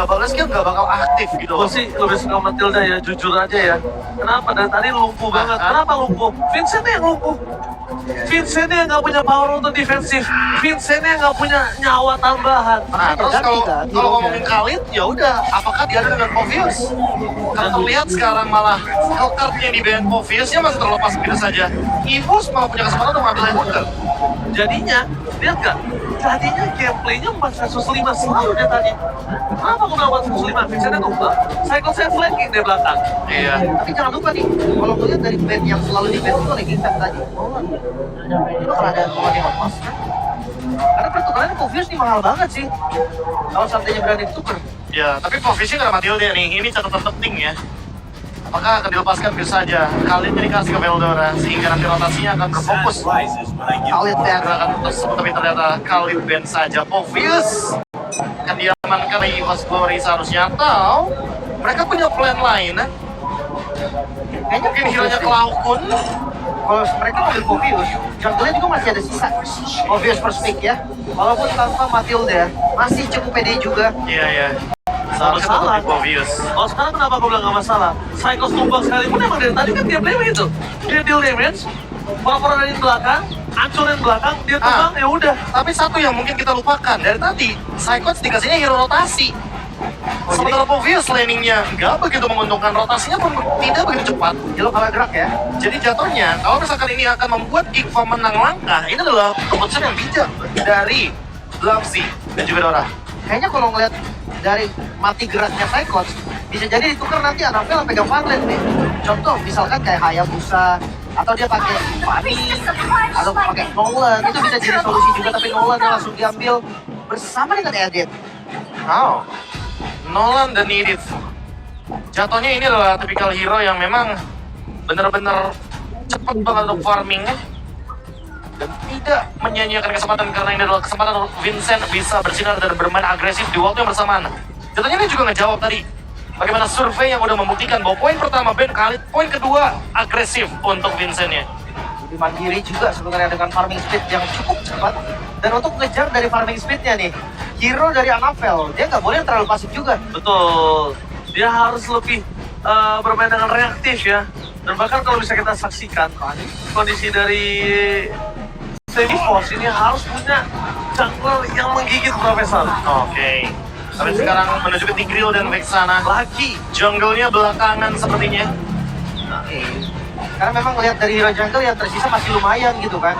Balas kan nggak bakal aktif gitu Gue loh. sih lebih suka Matilda ya, jujur aja ya. Kenapa? Dari tadi lumpuh banget. Kenapa lumpuh? Vincent yang lumpuh. Vincent yang nggak punya power untuk defensif. Vincent yang nggak punya nyawa tambahan. Nah, terus kalau ngomongin Khalid, ya udah, apakah dia ada dengan Povius? Karena terlihat sekarang malah Hellcard-nya di band Povius-nya masih terlepas begitu saja. Evos malah punya kesempatan untuk mengambil Hellcard. Jadinya, lihat gak? Jadinya gameplaynya 4 versus 5 selalu dia tadi. Kenapa aku bilang 4 versus 5? Vincentnya tumbang, saya flanking di belakang. Iya. Tapi jangan lupa nih, kalau gue lihat dari band yang selalu di band itu lagi impact tadi. Itu bakal ada Nolan yang lepas kan? Karena pertukarannya Povius nih mahal banget sih. Kalau seandainya berani ditukar. Ya, tapi Povius-nya nggak Matilda nih. Ini catatan penting ya. Apakah akan dilepaskan begitu saja? Khalid dikasih ke Veldora sehingga nanti rotasinya akan berfokus. Khalid band. Gerakan tersebut, tapi ternyata Khalid band saja. Povius akan diamankan oleh Evos Glory seharusnya, atau mereka punya plan lain. Kayaknya Mungkin hero-nya Klaukun. kalau mereka ambil Povius, jungle-nya juga masih ada sisa. Povius first pick ya. Walaupun tanpa Matilda, masih cukup pede juga. Iya, iya. Seharusnya Salah. tetap Povius. Oh sekarang kenapa aku bilang gak masalah? Psychos tumbang sekalipun emang dari tadi kan dia play itu. Dia deal damage, pura-pura dari belakang, hancurin belakang, dia tumbang, ya udah. Tapi satu yang mungkin kita lupakan, dari tadi Psychots dikasihnya hero rotasi. Sementara Povius landingnya nggak begitu menguntungkan, rotasinya pun tidak begitu cepat. Jelo kalah gerak ya. Jadi jatuhnya, kalau misalkan ini akan membuat Igva menang langkah, ini adalah keputusan yang bijak dari Blamsy dan juga Dora. Kayaknya kalau ngeliat dari mati geraknya Cyclops, bisa jadi ditukar nanti Anafel pegang Farland nih. Contoh, misalkan kayak Hayabusa, atau dia pakai Fanny, atau pakai Nolan, itu bisa jadi solusi juga, tapi Nolan yang langsung diambil bersama dengan Edith. Oh, Nolan dan Edith. Jatuhnya ini adalah tipikal hero yang memang benar-benar cepat banget untuk farming dan tidak menyanyiakan kesempatan, karena ini adalah kesempatan untuk Vincent bisa bersinar dan bermain agresif di waktu yang bersamaan. Jatuhnya ini juga ngejawab tadi bagaimana survei yang udah membuktikan bahwa poin pertama Ben Khalid, poin kedua agresif untuk Vincent-nya. Lebih mandiri juga sebenarnya dengan farming speed yang cukup cepat. Dan untuk ngejar dari farming speednya nih, hero dari Anafel, dia nggak boleh terlalu pasif juga. Betul. Dia harus lebih bermain dengan reaktif ya. Dan bahkan kalau bisa kita saksikan, kondisi dari Force ini harus punya jungler yang menggigit Profesor. Oke. Tapi sekarang menuju ke Tigreal dan Vexana. Lagi. Jungle-nya belakangan sepertinya. Karena memang lihat dari hero jungle yang tersisa masih lumayan gitu kan.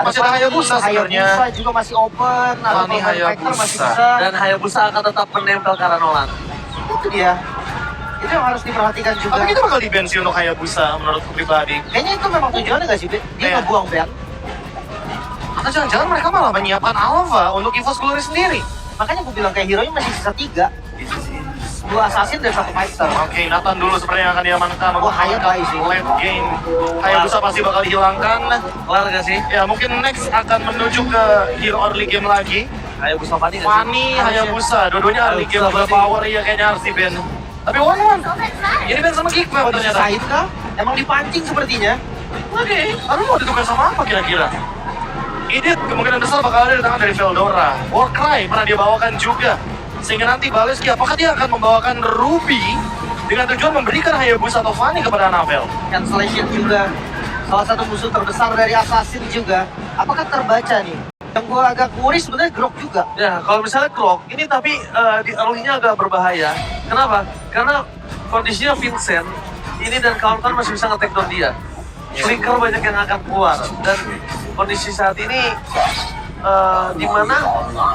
Masih ada Hayabusa sebenarnya. Hayabusa juga masih open, ada Fanny Vector masih Hayabusa. bisa. Dan Hayabusa akan tetap menempel ke arah Nolan. Itu dia. Itu yang harus diperhatikan juga. Tapi kita bakal dibensi untuk Hayabusa menurutku pribadi. Kayaknya itu memang tujuannya nggak sih, Ben? Dia Iya. ngebuang ban. Atau jangan-jangan mereka malah menyiapkan Alpha untuk Evos Glory sendiri. Makanya gue bilang kayak hero-nya masih sisa 3. 2 assassin dan 1 fighter. Oke, Nathan dulu sepertinya akan diamankan untuk Wah, Hayat baik sih. late game. Hayabusa pasti bakal dihilangkan. Kelar gak sih? Ya, mungkin next akan menuju ke hero early game lagi. Hayabusa Fanny gak sih? Fanny, Hayabusa, dua-duanya early game Hayabusa berpower ya kayaknya harus di-ban. Tapi one-one. Ini ban sama Geek Kalau ternyata. disisain kah? Emang dipancing sepertinya. Oke, tapi mau ditukar sama apa kira-kira? Edith kemungkinan besar bakal ada di tangan dari Veldora. Warcry pernah dia bawakan juga. Sehingga nanti Baleski, apakah dia akan membawakan Ruby dengan tujuan memberikan Hayabusa atau Fanny kepada Anafel? Cancellation juga. Salah satu musuh terbesar dari assassin juga. Apakah terbaca nih? Yang gue agak worry sebenarnya Grok juga. Ya, kalau misalnya Krog, ini tapi di early-nya agak berbahaya. Kenapa? Karena kondisinya Vincent, ini dan kawan-kawan masih bisa nge-take down dia. Flicker banyak yang akan keluar. Dan kondisi saat ini, dimana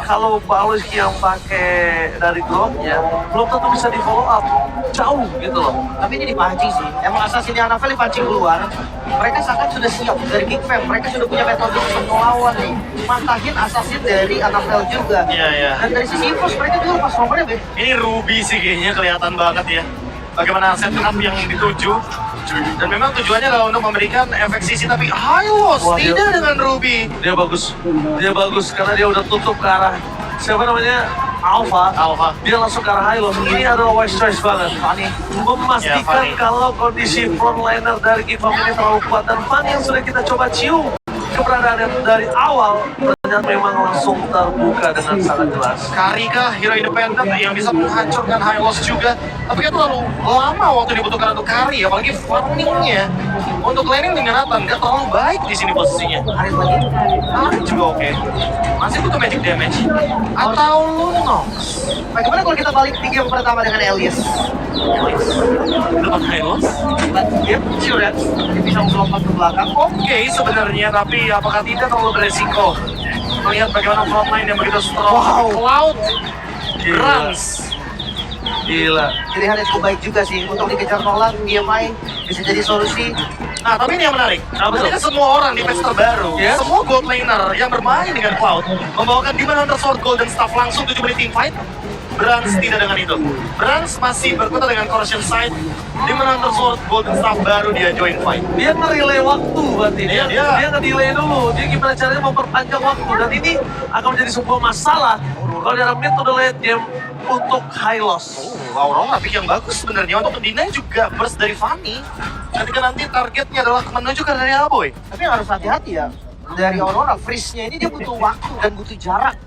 kalau Baleski yang pakai dari Grognya, belum tentu bisa di-follow up. Jauh gitu loh. Tapi ini dipancing sih. Emang assassinnya Anafel dipancing keluar. Mereka sangat sudah siap dari Big Fam. Mereka sudah punya metode untuk melawan nih. Mantahin assassin dari Anafel juga. Iya, iya. Dan dari sisi Evos mereka juga pas nomornya, Ben. Ini Ruby sih kayaknya kelihatan banget ya. Bagaimana setup yang dituju. Dan memang tujuannya adalah untuk memberikan efek sisi, tapi Hylos Wah, tidak dengan Ruby. Dia bagus karena dia udah tutup ke arah siapa namanya Alpha. Dia langsung ke arah Hylos. Ini adalah wise choice banget. Fanny memastikan Ya, Fanny. kalau kondisi frontliner dari Kifam ini terlalu kuat, dan Fanny yang sudah kita coba cium keberadaannya dari awal terlihat memang langsung terbuka dengan sangat jelas. Kari kah hero independen yang bisa menghancurkan Hylos juga? Tapi kan terlalu lama waktu dibutuhkan untuk Kari, apalagi farmingnya. Untuk laning dengan Nathan gak terlalu baik di sini posisinya. Arit lagi. Kari juga oke. Masih butuh magic damage. Atau Lunox. Bagaimana kalau kita balik di game pertama dengan Elias? Depan Hylos. Dia Curret, dia bisa melompat ke belakang. Oke sebenarnya, tapi apakah tidak terlalu beresiko? Melihat bagaimana frontline yang begitu strong. Wow. Cloud. Gila. Runs. Gila. Pilihan yang cukup baik juga sih untuk dikejar Nolan, DMI bisa jadi solusi. Nah, tapi ini yang menarik. Apa tuh? Ketika semua orang di patch terbaru, Yes. semua gold laner yang bermain dengan Cloud membawakan Demon Hunter Sword Golden Staff langsung 7 menit teamfight. Brans tidak dengan itu. Brans masih berkutat dengan Corrosion Sight. Demon Hunter Sword Golden Staff baru dia join fight. Dia nge-relay waktu berarti. Iya, Dia nge-delay dulu. Dia gimana caranya memperpanjang waktu. Dan ini akan menjadi sebuah masalah kalau dia mid to the late game untuk Hylos. Aurora pick yang bagus sebenarnya untuk deny juga burst dari Fanny. Ketika nanti targetnya adalah menuju ke dari Aboy. Tapi harus hati-hati ya. Dari Aurora, freeze-nya ini dia butuh waktu dan butuh jarak.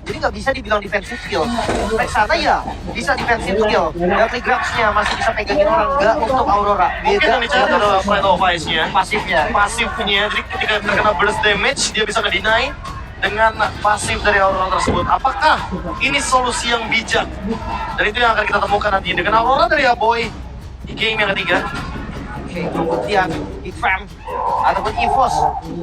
Jadi nggak bisa dibilang defensive skill. Back sana ya, bisa defensive skill. Dari Grabs-nya masih bisa pegangin orang, nggak untuk Aurora. Mungkin Beda yang dicari adalah Flight of Ice-nya. pasifnya. Pasifnya, jadi ketika terkena burst damage, dia bisa nge-deny dengan pasif dari Aurora tersebut. Apakah ini solusi yang bijak? Dan itu yang akan kita temukan nanti dengan Aurora dari Aboy di game yang ketiga. Oke, kemudian Big Fam ataupun EVOS,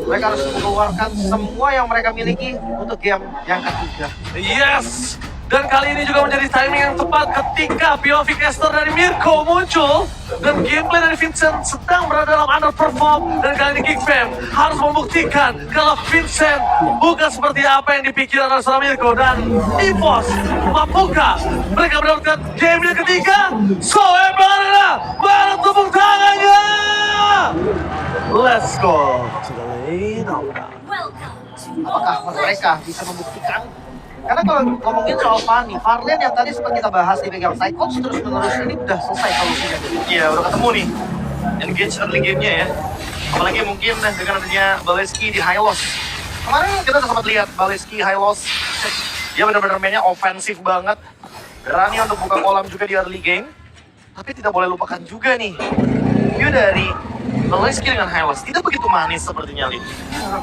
mereka harus mengeluarkan semua yang mereka miliki untuk game yang ketiga. Yes! Dan kali ini juga menjadi timing yang tepat ketika POV caster dari Mirko muncul dan gameplay dari Vincent sedang berada dalam underperform, dan kali ini Geek Fam harus membuktikan kalau Vincent bukan seperti apa yang dipikirkan oleh seorang Mirko dan EVOS. Mampukah mereka mendapatkan game yang ketiga? So Ebarna, mana tepuk tangannya? Let's go to the lane of God. Apakah mereka bisa membuktikan? Karena kalau ngomongin soal Fanny, Farlane yang tadi sempat kita bahas di pegang side coach terus menerus ini udah selesai solusinya. Iya, udah ketemu nih. Engage early game-nya ya. Apalagi mungkin dengan adanya Baleski di Hylos. Kemarin kita udah sempat lihat Baleski Hylos. Dia benar-benar mainnya ofensif banget. Berani untuk buka kolam juga di early game. Tapi tidak boleh lupakan juga nih. View dari Baleski dengan Hylos tidak begitu manis sepertinya, Lin.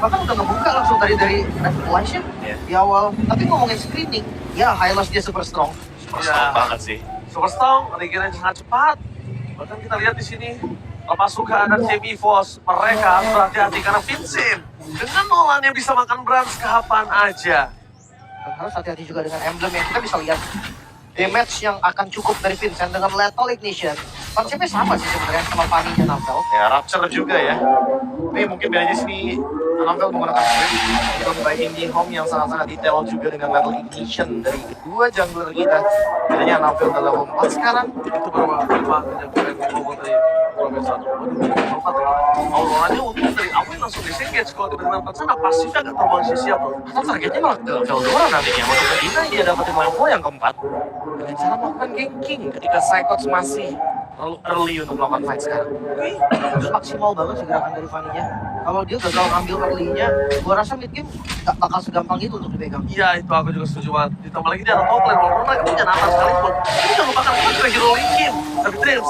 Bahkan udah ngebuka langsung tadi dari Revelation di awal. Tapi ngomongin screening, ya Hylos dia super strong. Strong banget sih. Super strong, regenerasi sangat cepat. Bahkan kita lihat di sini, Pasukan dan tim EVOS, mereka harus berhati-hati karena Vincent dengan Nolan yang bisa makan Brans kapan aja. Dan harus hati-hati juga dengan emblem yang kita bisa lihat damage yang akan cukup dari Vincent dengan Lethal Ignition. Konsepnya sama sih sebenarnya sama Fanny-nya Navel. Ya, Rapture juga ya. Tapi mungkin bedanya sini Anamvel menggunakan script by Indie Home yang sangat-sangat detail juga dengan level ignition dari kedua jungler kita. Bedanya Anamvel udah level 4 sekarang. Itu beberapa yang kalian ngomong tadi Profesor. Waduh, Auroranya untung dari awal langsung disengage. Kalau tiba-tiba empat sana pasifnya gak terlalu siap loh. Atau targetnya malah ke Veldora nantinya. Untuk Medina dia dapetin level yang keempat. Dengan cara melakukan ganking ketika Psychots masih terlalu early untuk melakukan fight sekarang. Terus maksimal banget sih gerakan dari Fanny-nya. Kalau dia gagal ngambil early-nya, gua rasa mid game gak bakal segampang itu untuk dipegang. Iya, itu aku juga setuju banget. Ditambah lagi dia ada top lane, walaupun mereka punya Nathan sekalipun. Tapi jangan lupakan, kita juga hero lane game. Tapi Dreams,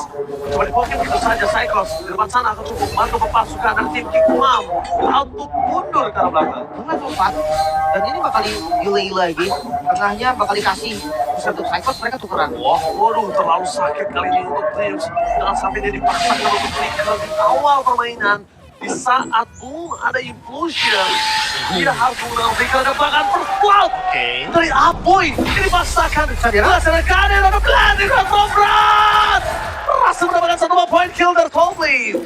coba dipokin gitu saja Psychos. Di depan sana akan cukup bantu ke pasukan dari tim Kick Mom untuk mundur ke arah belakang. Dengan level 4, dan ini bakal di-delay lagi. Tengahnya bakal dikasih. Terus untuk Psychos mereka tukeran. Wah, waduh, terlalu sakit kali ini untuk Dreams. Jangan sampai dia dipaksakan untuk flicker di awal permainan. Di saat ada implosion, dia harus menggunakan flicker dan bahkan bercloud dari Aboy. Ini dipaksakan. Dilaksanakan dan ada blending dan Berat berhasil mendapatkan satu point kill dari top lane.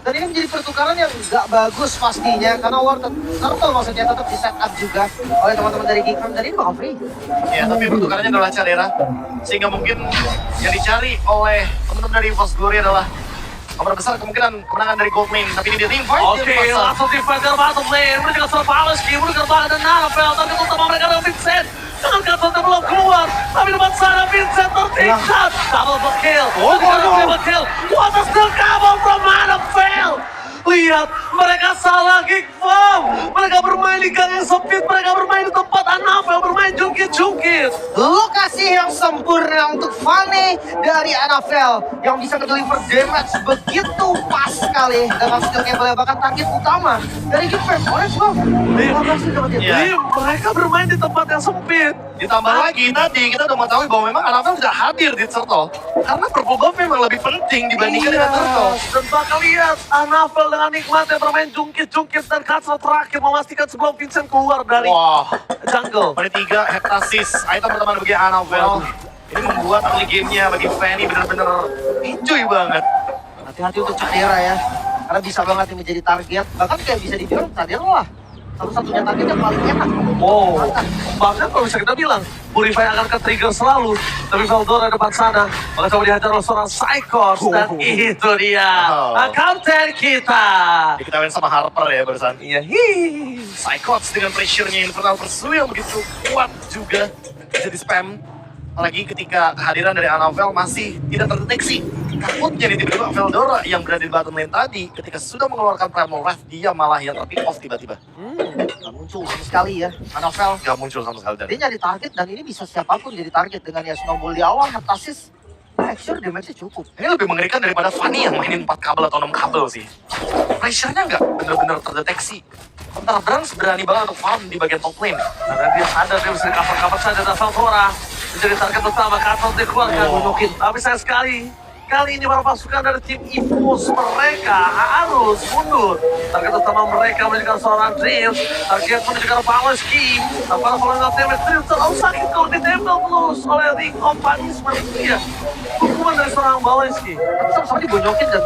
Dan ini menjadi pertukaran yang gak bagus pastinya. Karena War Turtle maksudnya tetap di set up juga oleh teman-teman dari Geekfam. Dan ini bakal free. Ya, tapi pertukarannya adalah Cadera. Sehingga mungkin yang dicari oleh teman-teman dari Force Glory adalah nomor besar kemungkinan kemenangan dari Gold Lane. Tapi ini dia team fight. Oke, langsung di fight ke bottom lane. Mereka juga serba Aleski, mereka gerbang dan Naravel. Tapi utama mereka adalah Vincent. Dengan kata belum keluar. Tapi depan sana Vincent tertingkat. Double kill. Triple kill. What a still combo from Naravel. lihat, mereka salah kick bomb. Mereka bermain di gang yang sempit, mereka bermain di tempat Anafel, bermain jungkit-jungkit. Lokasi yang sempurna untuk Fanny dari Anafel yang bisa deliver damage begitu pas sekali dengan skill cable bahkan target utama dari Gifers Orange Bang. Jadi mereka bermain di tempat yang sempit. Ditambah lagi tadi kita udah mengetahui bahwa memang Anafel tidak hadir di Turtle karena purple buff memang lebih penting dibandingkan dengan Turtle. Dan bakal lihat Anafel dengan nikmatnya bermain jungkit-jungkit dan Katsu terakhir memastikan sebelum Vincent keluar dari Wah, jungle. menit 3 Heptasis, item pertama bagi Anafel. Ini membuat early gamenya bagi Fanny benar-benar enjoy banget. Hati-hati untuk Cadera ya, karena bisa banget nih menjadi target. Bahkan kayak bisa dibilang Cadera lah satu-satunya target yang paling enak. Oh, bahkan kalau bisa kita bilang Purify akan ke-trigger selalu. Tapi Veldora depan sana, maka coba dihajar oleh seorang Psychos. Dan itu dia, kapten kita. Diketahui sama Harper ya barusan. Iya, Psychots dengan pressure-nya Infernal Pursuit yang begitu kuat juga bisa di-spam. Apalagi ketika kehadiran dari Anafel masih tidak terdeteksi. Takutnya nih tiba-tiba Veldora yang berada di bottom lane tadi ketika sudah mengeluarkan Primal Wrath, dia malah yang terpick off tiba-tiba. Gak muncul sama sekali ya. Anafel gak muncul sama sekali dari. Dia nyari target dan ini bisa siapapun jadi target dengan ya snowball di awal, Heptasis. Actually damage-nya cukup. Ini lebih mengerikan daripada Fanny yang mainin 4 kabel atau 6 kabel sih. Pressure-nya nggak benar-benar terdeteksi. Sementara Brans berani banget untuk farm di bagian top lane. Karena dia sadar dia bisa cover-cover saja dan Veldora menjadi target utama. Katsu dikeluarkan. Tapi sayang sekali, kali ini para pasukan dari tim EVOS mereka harus mundur. Target utama mereka menunjukkan seorang Dreams. Target menunjukkan Paloski. Para pelawan damage Dreams terlalu sakit kalau ditempel terus oleh Ring of Punishment. Iya, hukuman dari seorang Paloski. Tapi sama-sama dibonyokin dan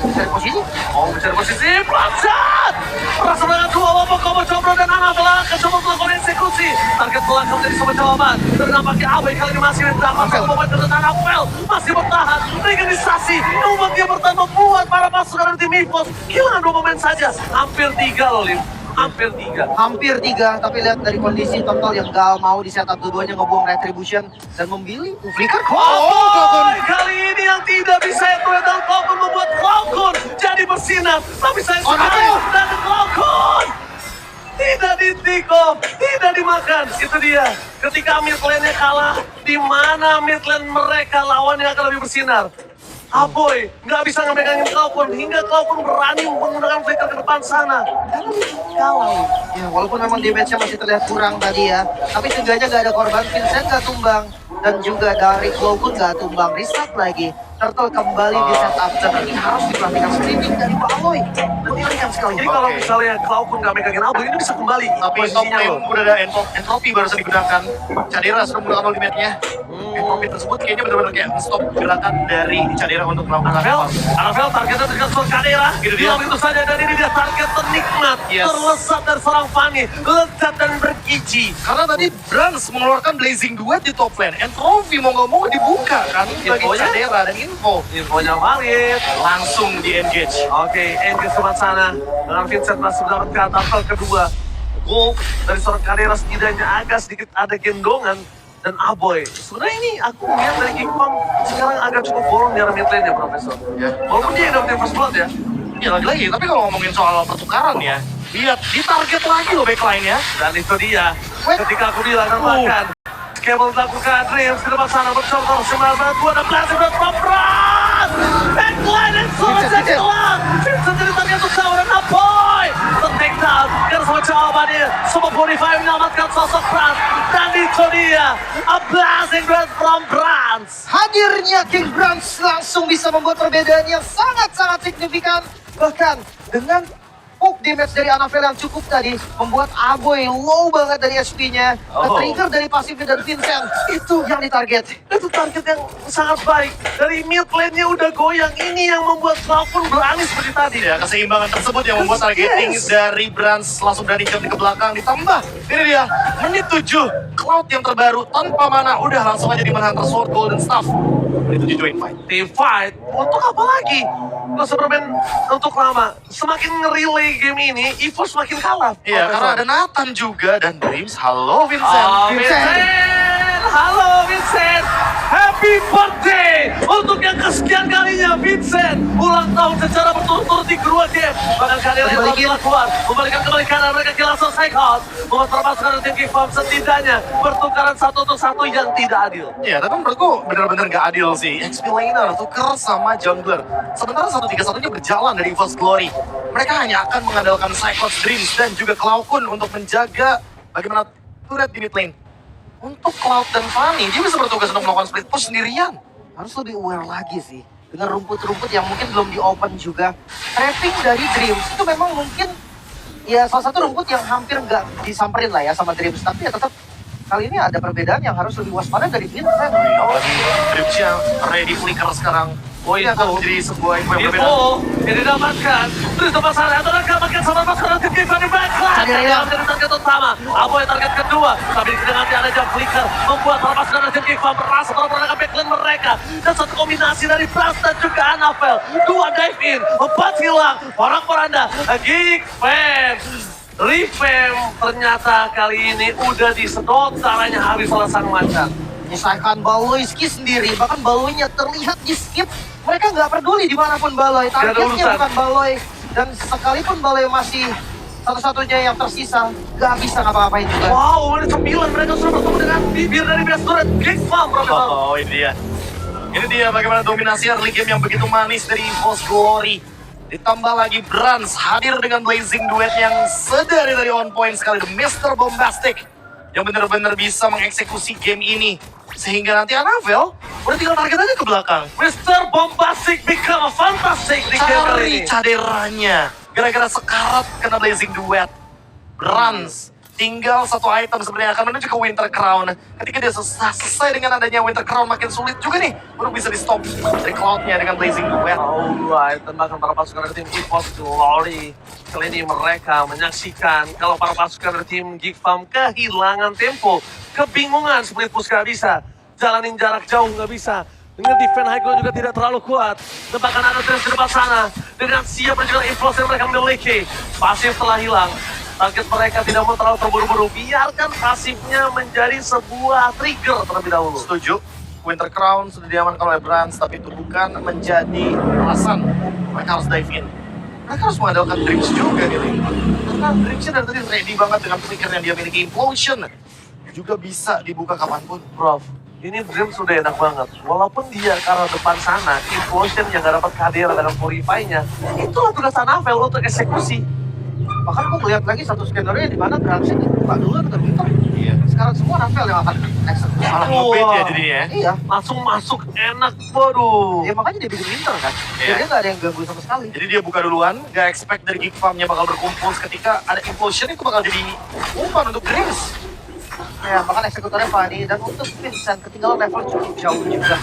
mencari posisi. Oh, mencari posisi, Blanchard! Merasa dengan dua lompok combo Jombro dan Anafel akan coba melakukan eksekusi. Target belakang menjadi sebuah jawaban. Dan nampaknya Abai kali ini masih mendapat satu momen dengan Anafel. Masih bertahan. Organisasi yang membuat dia bertahan membuat para pasukan dari tim EVOS kehilangan 2 momen saja. Hampir 3 loh, Lim. Hampir 3. Hampir 3, tapi lihat dari kondisi total yang gak mau di setup dua-duanya ngebuang Retribution dan memilih Flicker. Oh, kali ini yang tidak bisa itu dan Cloudcon membuat Cloudcon jadi bersinar. Tapi saya sekali dan Cloudcon tidak di-take-off, tidak dimakan. Itu dia. Ketika mid lane-nya kalah, di mana mid lane mereka lawannya akan lebih bersinar. Aboy nggak bisa ngemegangin Cloudcon hingga Cloudcon berani menggunakan flicker ke depan sana. Karena kalah. Ya, walaupun memang damage-nya masih terlihat kurang tadi ya, tapi seenggaknya gak ada korban. Vincent gak tumbang dan juga dari Cloudcon gak tumbang. Restart lagi. Turtle kembali di setup dan ini harus diperhatikan streaming dari Aloy. Mengerikan sekali. Jadi kalau misalnya Cloudcon nggak megangin Aboy ini bisa kembali. Tapi top lane udah ada entropy barusan digunakan. Cadera sudah menggunakan ultimate-nya. Entropy tersebut kayaknya benar-benar kayak stop gerakan dari Cadera untuk melakukan Anafel targetnya terdekat seorang Cadera. Gitu dia. Itu saja dan ini dia target ternikmat. Yes. Terlesat dari seorang Fanny. Lezat dan bergizi. Karena tadi Brans mengeluarkan Blazing Duet di top lane. Entropy mau nggak mau dibuka kan bagi Infonya? Cadera dan info. Infonya valid. Langsung di engage. Oke, engage sebelah sana. Dengan Vincent masih mendapatkan tackle kedua. Gol dari seorang Cadera setidaknya agak sedikit ada gendongan. Dan Aboy, sebenarnya ini aku melihat dari Kingpong sekarang agak cukup bolong di arah mid lane ya, Profesor. Ya. Walaupun dia yang dapetin first blood ya. Ya lagi-lagi, tapi kalau ngomongin soal pertukaran ya, lihat di target lagi loh backline-nya. Dan itu dia, ketika aku bilang bahkan Cable dilakukan Dreams di depan sana bercontoh 9 ada Blast dan Pembras. Backline dan Sosa hilang. Vincent jadi target utama dan Aboy ter-take down. Karena semua jawabannya, semua Purify menyelamatkan sosok Brans. Dan itu dia, a blasting breath from Brans. Hadirnya King Brans langsung bisa membuat perbedaan yang sangat-sangat signifikan. Bahkan dengan poke damage dari Anafel yang cukup tadi membuat Aboy low banget dari HP-nya. Trigger dari pasifnya dan Vincent itu yang ditarget. Itu target yang sangat baik. Dari mid lane-nya udah goyang. Ini yang membuat Cloudcon berani seperti tadi. Ya, keseimbangan tersebut yang membuat targeting Yes. dari Brans langsung berani jump ke belakang. Ditambah, ini dia, menit 7. Cloud yang terbaru tanpa mana, udah langsung aja di Hunter Sword Golden Staff. Menit 7 join fight. Team fight untuk apa lagi? Gak usah bermain untuk lama. Semakin nge-relay game ini, EVOS semakin kalah. Iya, karena ada Nathan juga dan Dreams. Halo Vincent. Oh, Vincent! Halo Vincent! Happy birthday! Untuk yang kesekian kalinya Vincent ulang tahun secara berturut-turut di kedua game. Bahkan kehadiran yang telah keluar, membalikan kembali kanan mereka kilas selesai kaos. Membuat permasalahan tim Geek Farm setidaknya bertukaran 1-1 yang tidak adil. Ya, tapi menurutku bener-bener gak adil sih. XP Laner tuker sama jungler. Sementara 1-3-1-nya berjalan dari First Glory. Mereka hanya akan mengandalkan Cyclops Dreams dan juga Cloud Kun untuk menjaga bagaimana turret di mid lane. Untuk Cloud dan Fanny, dia bisa bertugas untuk melakukan split push sendirian. Harus lebih aware lagi sih. Dengan rumput-rumput yang mungkin belum di-open juga. Trapping dari Dreams itu memang mungkin ya salah satu rumput yang hampir nggak disamperin lah ya sama Dreams. Tapi ya tetap kali ini ada perbedaan yang harus lebih waspada dari Vincent. Apalagi Dreamsnya ready flicker sekarang. Oh, ini akan menjadi sebuah info yang berbeda. Info yang didapatkan terus tempat sana atau dapatkan sama pasukan tim Geek Farm di backline. Yang menjadi target utama. Aboy target kedua. Tapi dengan ada jam flicker membuat para pasukan tim Geek Farm merasa memenangkan backline mereka. Dan satu kombinasi dari Pras dan juga Annabelle. Dua dive in, 4 hilang. Porak-poranda Geek Farm. Revamp ternyata kali ini udah disedot, caranya habis oleh sang macan. Misalkan Baloyski sendiri, bahkan Baloynya terlihat di skip. Mereka nggak peduli dimanapun Baloy, targetnya bukan Baloy. Dan sekalipun Baloy masih satu-satunya yang tersisa, nggak bisa ngapa-ngapain juga. Wow, ada 9 mereka sudah bertemu dengan bibir dari best turret Geek Farm, Profesor. Oh, ini dia. Ini dia bagaimana dominasi early game yang begitu manis dari First Glory. Ditambah lagi Brans hadir dengan Blazing Duet yang sedari on point sekali. The Mr. Bombastic yang benar-benar bisa mengeksekusi game ini. Sehingga nanti Annabelle udah tinggal target aja ke belakang. Mr. Bombastic become a fantastic di game kali Cari ini. caderannya. Gara-gara sekarat kena Blazing Duet. Brans tinggal satu item sebenarnya akan menuju ke Winter Crown. Ketika dia selesai dengan adanya Winter Crown makin sulit juga nih untuk bisa di stop dari Cloud-nya dengan Blazing Duet. Alright, bahkan para pasukan dari tim EVOS Glory. Kali ini mereka menyaksikan kalau para pasukan dari tim Geek Farm kehilangan tempo. Kebingungan split push gak bisa. Jalanin jarak jauh gak bisa. Dengan defense high ground juga tidak terlalu kuat. Dan bahkan ada terus di depan sana. Dengan siap juga EVOS yang mereka miliki. Pasif telah hilang. Target mereka tidak mau terlalu terburu-buru. Biarkan pasifnya menjadi sebuah trigger terlebih dahulu. Setuju. Winter Crown sudah diamankan oleh Brans, tapi itu bukan menjadi alasan mereka harus dive in. Mereka harus mengandalkan Dreams juga gitu. Karena Dreamsnya dari tadi ready banget dengan flicker yang dia miliki. Implosion juga bisa dibuka kapanpun. Prof, ini Dream sudah enak banget. Walaupun dia karena depan sana, Implosion yang gak dapat kehadiran dengan Purify-nya, itulah tugas Annabelle untuk eksekusi. Bahkan gue melihat lagi satu skenario di mana Brans ini buka dulu ke Winter. Iya. Sekarang semua Rafael yang akan eksekusi. Malah Wah. ngebait ya jadinya ya. Iya. Langsung masuk enak, waduh. Ya makanya dia bikin Winter kan. Iya. Jadi nggak ada yang ganggu sama sekali. Jadi dia buka duluan, gak expect dari Geek Farm-nya bakal berkumpul ketika ada Implosion itu bakal jadi umpan untuk Dreams. Ya bahkan eksekutornya Fanny dan untuk Vincent ketinggalan level cukup jauh juga.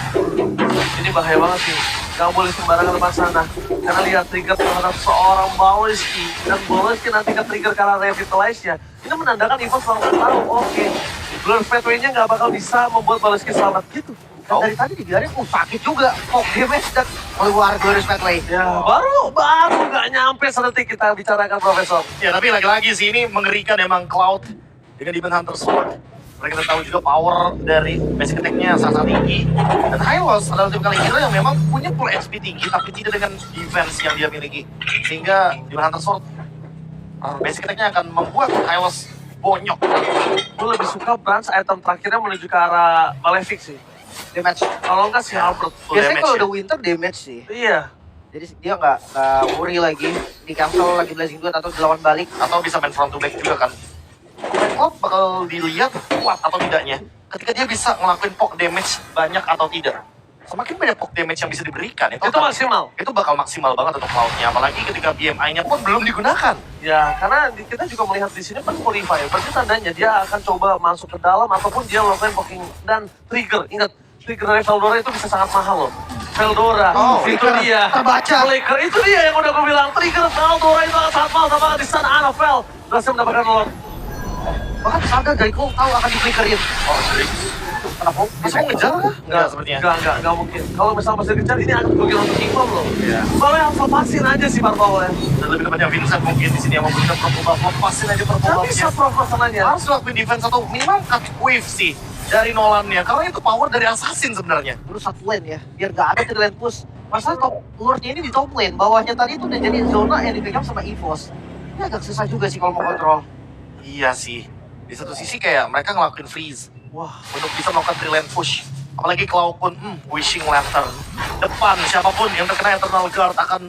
Ini bahaya banget sih. Gak boleh sembarangan depan sana. Karena lihat trigger terhadap seorang Baloyski. Dan Baloyski nanti ke trigger karena revitalize-nya. Ini menandakan Evos langsung tahu, oke. Blur Fatway-nya gak bakal bisa membuat Baloyski selamat gitu. Dan dari tadi dibiarin, sakit juga. Poke damage dan keluar Glorious Pathway. Ya, baru gak nyampe sedetik kita bicarakan, Profesor. Ya tapi lagi-lagi sih ini mengerikan emang Cloud dengan Demon Hunter Sword. Mereka tahu juga power dari basic attack-nya sangat tinggi. Dan Hylos adalah tim kali hero yang memang punya full HP tinggi tapi tidak dengan defense yang dia miliki. Sehingga Demon Hunter Sword basic attack-nya akan membuat Hylos bonyok. Gue lebih suka Brans item terakhirnya menuju ke arah Malefic sih. Damage. Kalau enggak si Albert. Full Biasanya damage kalau ya. udah Winter damage sih. Iya. Jadi dia nggak worry lagi. Di cancel lagi Blazing Duet atau dilawan balik. Atau bisa main front to back juga kan. Cloud bakal dilihat kuat atau tidaknya ketika dia bisa ngelakuin poke damage banyak atau tidak. Semakin banyak poke damage yang bisa diberikan Itu maksimal. itu bakal maksimal banget untuk Cloud-nya, apalagi ketika BMI-nya pun belum digunakan. Ya, karena kita juga melihat di sini kan Purify. Berarti tandanya dia akan coba masuk ke dalam ataupun dia melakukan poking dan trigger. Ingat, trigger dari Veldora itu bisa sangat mahal loh. Veldora, Oh, itu trigger. dia. Terbaca. Flicker, itu dia yang udah gue bilang. Trigger Veldora itu sangat mahal. Sama di sana Annabelle berhasil mendapatkan Lord. Bahkan Saga dari Cole tahu akan di-flickerin. Oh, serius? Kenapa? Bisa ngejar kah? Enggak sepertinya. Enggak mungkin. Kalau misalnya masih dikejar, ini akan bagian untuk Kingdom loh. Iya. Kalau yang lepasin aja sih Barbawanya. Dan lebih tepatnya Vincent mungkin di sini yang memberikan purple buff, lepasin aja purple Tapi bisa buff-nya. Prof masalahnya. Harus lakuin defense atau minimal cut wave sih dari Nolan-nya, karena itu power dari assassin sebenarnya. Terus satu lane ya, biar gak ada lane push. Masalah top Lordnya ini di top lane, bawahnya tadi itu udah jadi zona yang dipegang sama EVOS. Ini agak susah juga sih kalau mau kontrol. Iya sih. Di satu sisi kayak mereka ngelakuin freeze. Wah, untuk bisa melakukan 3-lane push. Apalagi Cloud pun, wishing lantern. Depan, siapapun yang terkena Eternal Guard akan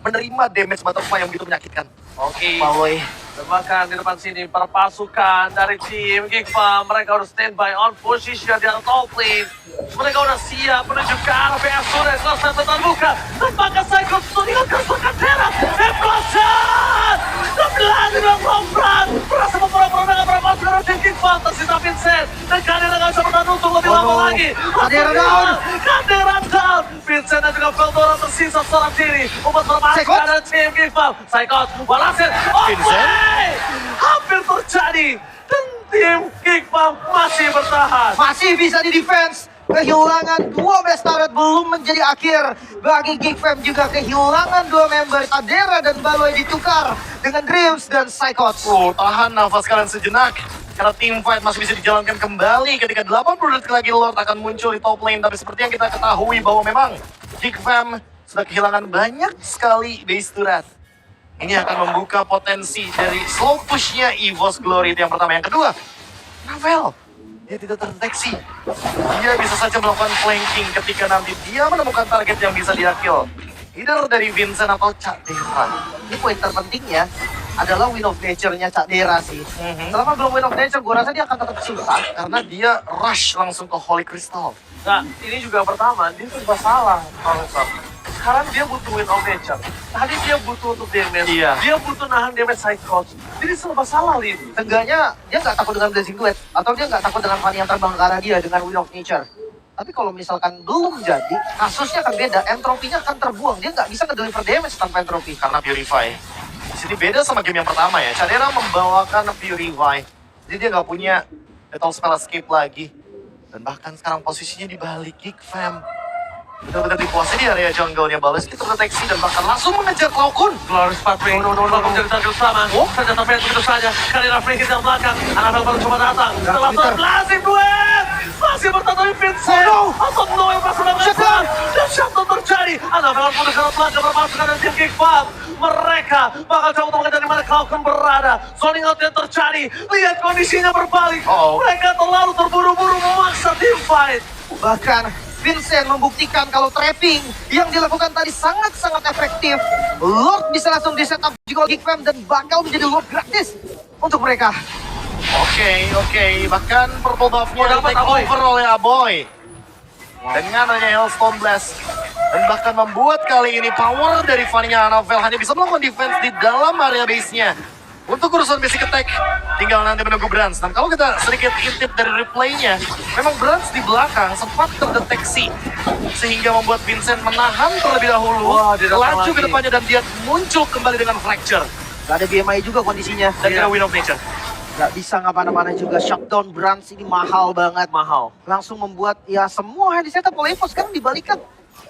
menerima damage butterfly yang begitu menyakitkan. Oke. Bawoi. Dan bahkan di depan sini perpasukan dari tim Gigma, mereka udah standby on position di atas top lane. Mereka udah siap menuju ke arah PS Sore, selesai terbuka. Lembaga Psycho meninggalkan Sokatera. Explosion! 11 bilang Lomprat. Berasa memperapura dengan perpasukan dari tim Gigma. Tersisa Vincent. Dan Kadera gak bisa bertahan untuk lebih lama lagi. Kadera down. Kadera down. Vincent dan juga Veldora tersisa seorang diri. Membuat perpasukan dari tim Gigma. Psycho, walhasil. Vincent? Hampir terjadi dan tim Gigma masih bertahan. Masih bisa di defense. Kehilangan dua best turret belum menjadi akhir bagi Gigfam, juga kehilangan dua member Kadera dan Baloi ditukar dengan Dreams dan Psychots. Tahan nafas kalian sejenak. Karena team fight masih bisa dijalankan kembali ketika 80 detik lagi Lord akan muncul di top lane. Tapi seperti yang kita ketahui bahwa memang Gigfam sudah kehilangan banyak sekali base turret. Ini akan membuka potensi dari slow push-nya EVOS Glory itu yang pertama. Yang kedua, Ravel. Dia tidak terdeteksi. Dia bisa saja melakukan flanking ketika nanti dia menemukan target yang bisa dia kill. Either dari Vincent atau Cak Dera. Ini poin terpentingnya adalah win of nature-nya Cak Dera sih. Selama belum win of nature, gue rasa dia akan tetap susah. Karena dia rush langsung ke Holy Crystal. Nah, ini juga pertama, dia serba salah. Sekarang dia butuh win of nature. Tadi dia butuh untuk damage. Iya. Dia butuh nahan damage Psychots. Jadi serba salah, Lin. Seenggaknya dia nggak takut dengan Blazing Duet, atau dia nggak takut dengan Fanny yang terbang ke arah dia dengan win of nature. Tapi kalau misalkan belum jadi, kasusnya akan beda. Entropinya akan terbuang. Dia nggak bisa ngedeliver damage tanpa entropi. Karena Purify. Di sini beda sama game yang pertama ya. Cak Dera membawakan Purify. Jadi dia nggak punya Lethal Spell Escape lagi. Dan bahkan sekarang posisinya di balik Gigfam. Benar-benar dikuasai di area jungle-nya. Balas itu terdeteksi dan bahkan langsung mengejar Cloud. Glorious Pathway, belum menjadi target utama. Senjata Fred begitu saja. Kadera free hit dari belakang. Anabel baru coba datang. Setelah Blazing Duet. Masih bertahan dari Vincent. Atau no yang masuk dengan Shutdown. Dan shutdown terjadi. Anabel pun ke belakang berpasukan dari tim Gigfam. Mereka bakal coba untuk mengejar di mana Cloud berada. Zoning out yang terjadi. Lihat kondisinya berbalik. Mereka terlalu terburu-buru memaksa team fight. Bahkan Vincent membuktikan kalau trapping yang dilakukan tadi sangat-sangat efektif. Lord bisa langsung di setup juga Gigfam dan bakal menjadi Lord gratis untuk mereka. Oke. Bahkan purple buff-nya dapat take Aboy. over oleh Aboy. Dengan adanya Hailstone Blast. Dan bahkan membuat kali ini power dari Fanny-nya Anabel hanya bisa melakukan defense di dalam area base-nya. Untuk urusan basic attack, tinggal nanti menunggu Brans. Dan kalau kita sedikit intip dari replaynya, memang Brans di belakang sempat terdeteksi. Sehingga membuat Vincent menahan terlebih dahulu. Wah, dia datang Laju ke lagi. depannya dan dia muncul kembali dengan fracture. Gak ada BMI juga kondisinya. Dan kena win of nature. Gak bisa ngapa-mana juga. Shutdown Brands ini mahal banget. Mahal. Langsung membuat ya semua yang di setup oleh EVOS sekarang dibalikan.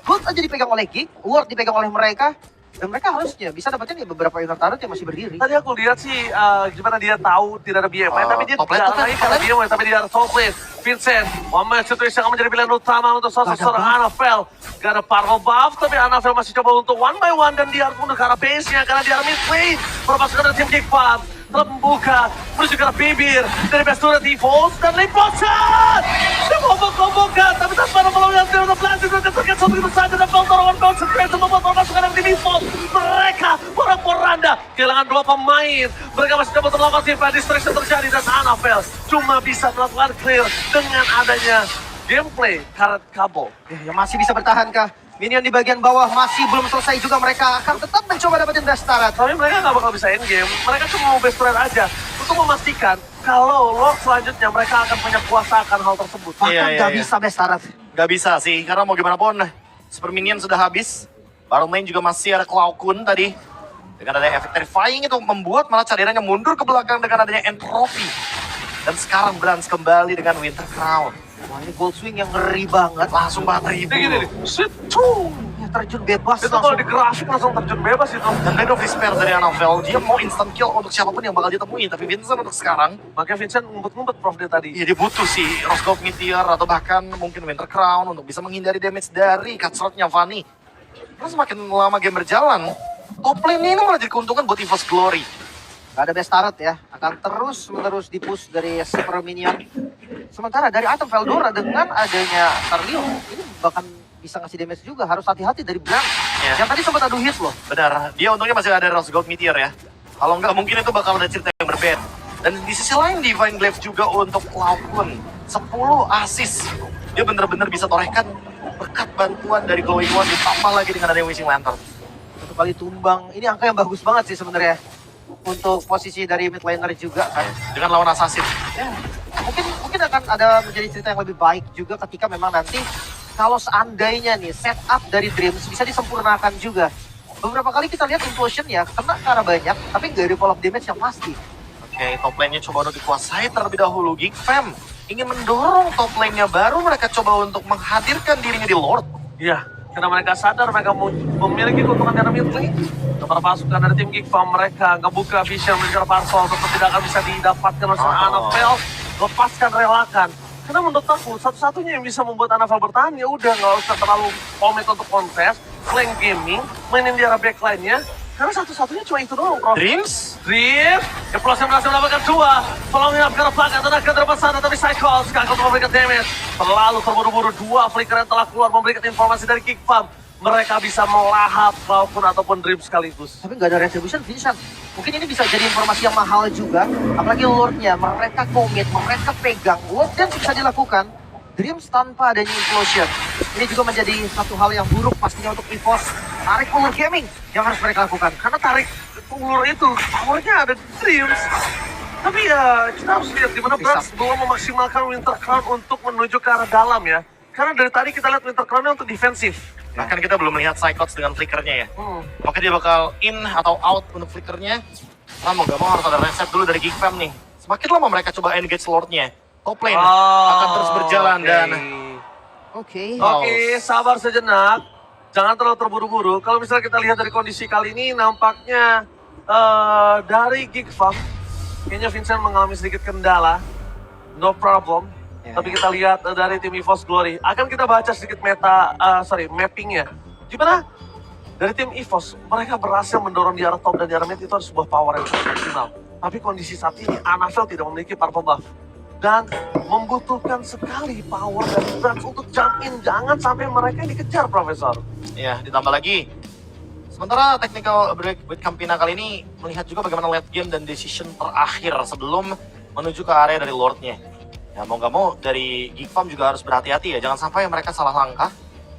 Gold aja dipegang oleh Gig, Lord dipegang oleh mereka. Dan mereka harusnya bisa dapetin ya beberapa unit turret yang masih berdiri. Tadi aku lihat sih gimana dia tahu tidak ada BMI, tapi dia top lane, tidak top lane, lagi karena BMI, tapi dia ada top lane. Vincent, one man situation akan menjadi pilihan utama untuk Gak ada seorang Anabel. Gak ada power buff, tapi Anabel masih coba untuk one by one dan dia harus menuju ke arah base-nya karena dia mid lane. Perpasukan dari tim Gigfam telah membuka menuju ke arah bibir dari best turret EVOS dan Limposan. Dia membobok-bobokkan, tapi tanpa melalui yang tidak berhasil dan terkait satu itu saja dan Veldora one concentration membuat perpasukan dari tim EVOS. Mereka, para poranda, kehilangan dua pemain. Mereka masih dapat melakukan tim distraction terjadi dan Anabel cuma bisa melakukan clear dengan adanya gameplay karet kabel. Yang masih bisa bertahan kah? Minion di bagian bawah masih belum selesai juga, mereka akan tetap mencoba dapetin best turret. Tapi mereka nggak bakal bisa endgame. Mereka cuma mau best friend aja untuk memastikan kalau Lord selanjutnya mereka akan punya kuasa akan hal tersebut. Bahkan Iya, gak iya. bisa best turret. Gak bisa sih, karena mau gimana pun Super Minion sudah habis. Baron lane juga masih ada Cloud tadi. Dengan adanya efek terrifying itu membuat malah Cak Deranya mundur ke belakang dengan adanya entropy. Dan sekarang Brans kembali dengan Winter Crown. Wah, ini Gold Swing yang ngeri banget. Langsung 4.000. Ini gini nih, shit, tuh. Ya, terjun bebas Itu kalau di grafik langsung terjun bebas itu. Dan Blade of Despair dari Anabel, dia mau instant kill untuk siapapun yang bakal ditemui. Tapi Vincent untuk sekarang, Makanya Vincent ngumpet-ngumpet Prof dia tadi. ya dia butuh sih Rose Gold Meteor atau bahkan mungkin Winter Crown untuk bisa menghindari damage dari cutthroat-nya Fanny. Karena semakin lama game berjalan, top lane ini malah jadi keuntungan buat EVOS Glory. Gak ada best turret ya, akan terus-menerus dipush dari Super Minion. Sementara dari item Veldora dengan adanya Starlio, ini bahkan bisa ngasih damage juga, harus hati-hati dari Brand. Ya. Yang tadi sempat adu hit loh. Benar, dia untungnya masih ada Rose Gold Meteor ya. Kalau nggak mungkin itu bakal ada cerita yang berbeda. Dan di sisi lain Divine Glaive juga untuk Cloud9 10 assist. Dia bener-bener bisa torehkan berkat bantuan dari Glowing One ditambah lagi dengan adanya Wishing Lantern. Satu kali tumbang, ini angka yang bagus banget sih sebenarnya. Untuk posisi dari mid laner juga kan. Dengan lawan assassin. Ya, mungkin akan ada menjadi cerita yang lebih baik juga ketika memang nanti kalau seandainya nih setup dari Dreams bisa disempurnakan juga. Beberapa kali kita lihat implosion ya kena ke arah banyak, tapi nggak ada follow up damage yang pasti. Oke, top lane-nya coba untuk dikuasai terlebih dahulu. Geek Fam ingin mendorong top lane-nya, baru mereka coba untuk menghadirkan dirinya di Lord. Iya, karena mereka sadar mereka memiliki keuntungan dari mid lane. Beberapa pasukan dari tim Geek Farm mereka ngebuka vision mengejar Parsol, tetap tidak akan bisa didapatkan oleh Anafel. Lepaskan, relakan. Karena menurut aku, satu-satunya yang bisa membuat Anafel bertahan, ya udah nggak usah terlalu komit untuk contest, flank gaming, mainin di arah backline-nya. Karena satu-satunya cuma itu doang, Prof. Dreams? Dreams, Keplos yang berhasil mendapatkan 2. Tolongin up ke arah belakang, tenaga terlepas sana, tapi Cycles gagal untuk memberikan damage. Terlalu terburu-buru, 2 flicker yang telah keluar memberikan informasi dari Geek Farm. Mereka bisa melahap Cloud9 ataupun Dreams sekaligus. Tapi nggak ada retribution, Vincent. Mungkin ini bisa jadi informasi yang mahal juga. Apalagi Lord-nya, mereka komit, mereka pegang. Lord Dance bisa dilakukan. Dreams tanpa adanya implosion. Ini juga menjadi satu hal yang buruk pastinya untuk EVOS. Tarik ulur gaming yang harus mereka lakukan. Karena tarik ulur itu, powernya ada di Dreams. Tapi ya, kita harus lihat di mana Brans belum memaksimalkan Winter Crown untuk menuju ke arah dalam ya. Karena dari tadi kita lihat Winter Crown-nya untuk defensif. Bahkan kita belum melihat Cyclops dengan flickernya ya. Maka dia bakal in atau out untuk flickernya. Nah, mau gak mau harus ada reset dulu dari Geek Fam nih. Semakin lama mereka coba engage Lord-nya, top lane akan terus berjalan dan... Oke. Oke, sabar sejenak. Jangan terlalu terburu-buru. Kalau misalnya kita lihat dari kondisi kali ini, nampaknya dari Geek Farm, kayaknya Vincent mengalami sedikit kendala. No problem. Tapi kita lihat dari tim EVOS Glory. Akan kita baca sedikit mappingnya. Gimana? Dari tim EVOS, mereka berhasil mendorong di arah top dan di arah mid, itu adalah sebuah power yang sangat maksimal. Tapi kondisi saat ini, Anafel tidak memiliki purple buff. Dan membutuhkan sekali power dari Brans untuk jump in. Jangan sampai mereka dikejar, Profesor. Ya, ditambah lagi. Sementara technical break with Campina kali ini melihat juga bagaimana late game dan decision terakhir sebelum menuju ke area dari Lord-nya. Ya mau nggak mau dari Geek Farm juga harus berhati-hati ya, jangan sampai mereka salah langkah.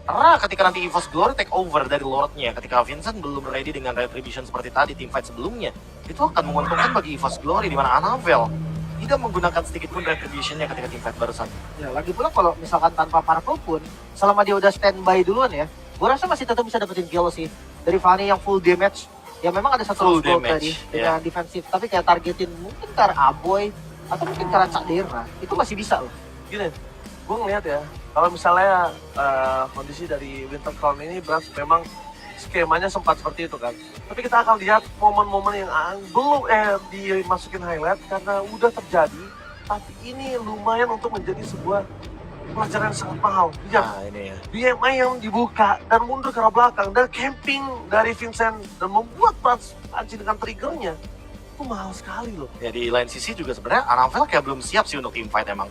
Karena ketika nanti EVOS Glory take over dari Lord-nya, ketika Vincent belum ready dengan retribution seperti tadi tim fight sebelumnya, itu akan menguntungkan bagi EVOS Glory di mana Anafel tidak menggunakan sedikit pun retribution-nya ketika tim fight barusan. Ya, lagi pula kalau misalkan tanpa purple pun, selama dia udah standby duluan ya, gue rasa masih tetap bisa dapetin kill sih. Dari Fanny yang full damage, ya memang ada satu Full gold damage, tadi dengan defensif, tapi kayak targetin mungkin ke arah Aboy, atau mungkin karena Cak Derna, itu masih bisa loh. Gini, gue ngeliat ya, kalau misalnya kondisi dari Winter Crown ini Brans memang skemanya sempat seperti itu kan. Tapi kita akan lihat momen-momen yang belum dimasukin highlight karena udah terjadi. Tapi ini lumayan untuk menjadi sebuah pelajaran yang sangat mahal. Lihat, Ini ya. BMI yang dibuka dan mundur ke arah belakang dan camping dari Vincent dan membuat Brans pancing dengan triggernya. Itu mahal sekali loh. Ya di lain sisi juga sebenarnya Anafel kayak belum siap sih untuk team fight emang.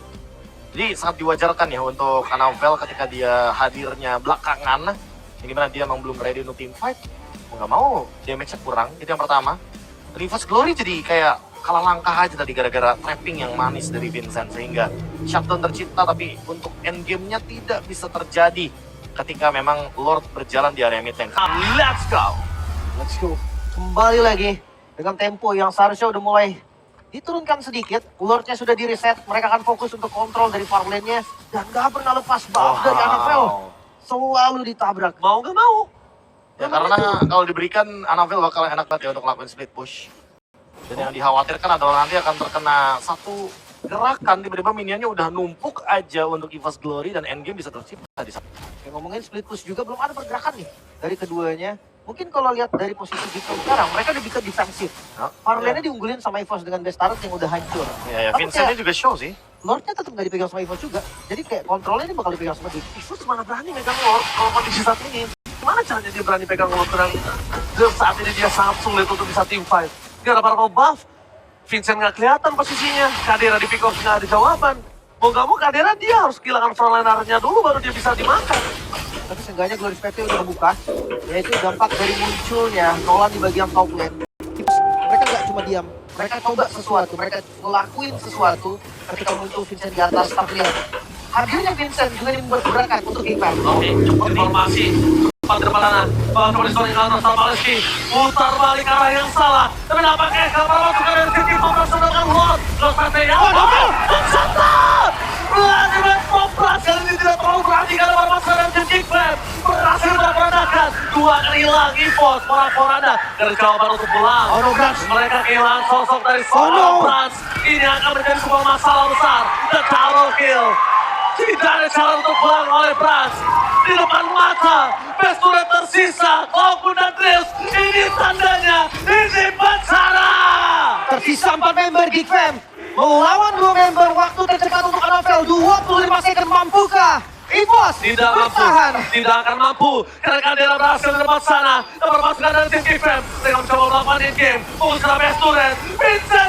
Jadi sangat diwajarkan ya untuk Anafel ketika dia hadirnya belakangan. Yang dimana dia emang belum ready untuk team fight. Mau nggak mau damage-nya kurang, itu yang pertama. EVOS Glory jadi kayak kalah langkah aja tadi gara-gara trapping yang manis dari Vincent. Sehingga shutdown tercipta tapi untuk endgame-nya tidak bisa terjadi ketika memang Lord berjalan di area mid lane. Let's go! Let's go. Kembali lagi dengan tempo yang seharusnya udah mulai diturunkan sedikit. Lord-nya sudah di-reset, mereka akan fokus untuk kontrol dari farm lane-nya. Dan gak pernah lepas buff dari Anafel. Selalu ditabrak. Mau gak mau? Ya karena kalau diberikan Anafel bakal enak banget ya untuk lakuin split push. Dan yang dikhawatirkan adalah nanti akan terkena satu gerakan tiba-tiba minionnya udah numpuk aja untuk EVOS Glory dan endgame bisa tercipta di sana. Ya, ngomongin split push juga belum ada pergerakan nih dari keduanya. Mungkin kalau lihat dari posisi Gipon sekarang, mereka udah bisa defensif. Farm lane-nya diunggulin sama EVOS dengan best turret yang udah hancur. Ya Vincent-nya juga show sih. Lord-nya tetap nggak dipegang sama EVOS juga. Jadi kayak kontrolnya ini bakal dipegang sama Gipon. EVOS mana berani megang Lord kalau kondisi saat ini. gimana caranya dia berani pegang motor yang saat ini dia sangat sulit untuk bisa team fight. Gak ada beberapa buff, Vincent nggak kelihatan posisinya, Kadera di pick off nggak ada jawaban. Mau nggak mau Kadera dia harus kehilangan frontliner-nya dulu baru dia bisa dimakan. Tapi seenggaknya Glory Spectre udah membuka, yaitu dampak dari munculnya Nolan di bagian top lane. Mereka nggak cuma diam, mereka coba sesuatu, mereka ngelakuin sesuatu ketika muncul Vincent di atas. Tapi lihat, hadirnya Vincent juga mempergerakan untuk impact. Oke, cepat informasi. Cepat depan sana. Bahkan coba disorong ke atas sama Aleski. Putar balik ke arah yang salah. Tapi nampaknya kabar masuk ke dari sisi operasional Lord. Terus sampai yang Santa! Vladimir Popras kali ini tidak terlalu berani karena bermasuk dari sisi Grab. Berhasil memperadakan. Dua kali hilang Evos, Poranda. Dari jawaban untuk pulang. Oh no, Brans. Mereka kehilangan sosok dari Oh, no. Brans. Ini akan menjadi sebuah masalah besar. The double kill. Tidak ada cara untuk pulang oleh Brans. Di depan mata, Best Turret tersisa. Cloud dan Drills. Ini tandanya. Ini bencana. Tersisa 4 member Geek Fam. Melawan 2 member, waktu tercepat untuk Anovel 25 second, mampukah? Evos Tidak mampu, bertahan. tidak akan mampu. Karena Kadera berhasil di depan sana. Dan berpasukan dari tim Geek Fam. Mereka mencoba melakukan in-game. Fokus ke Best Turret. Vincent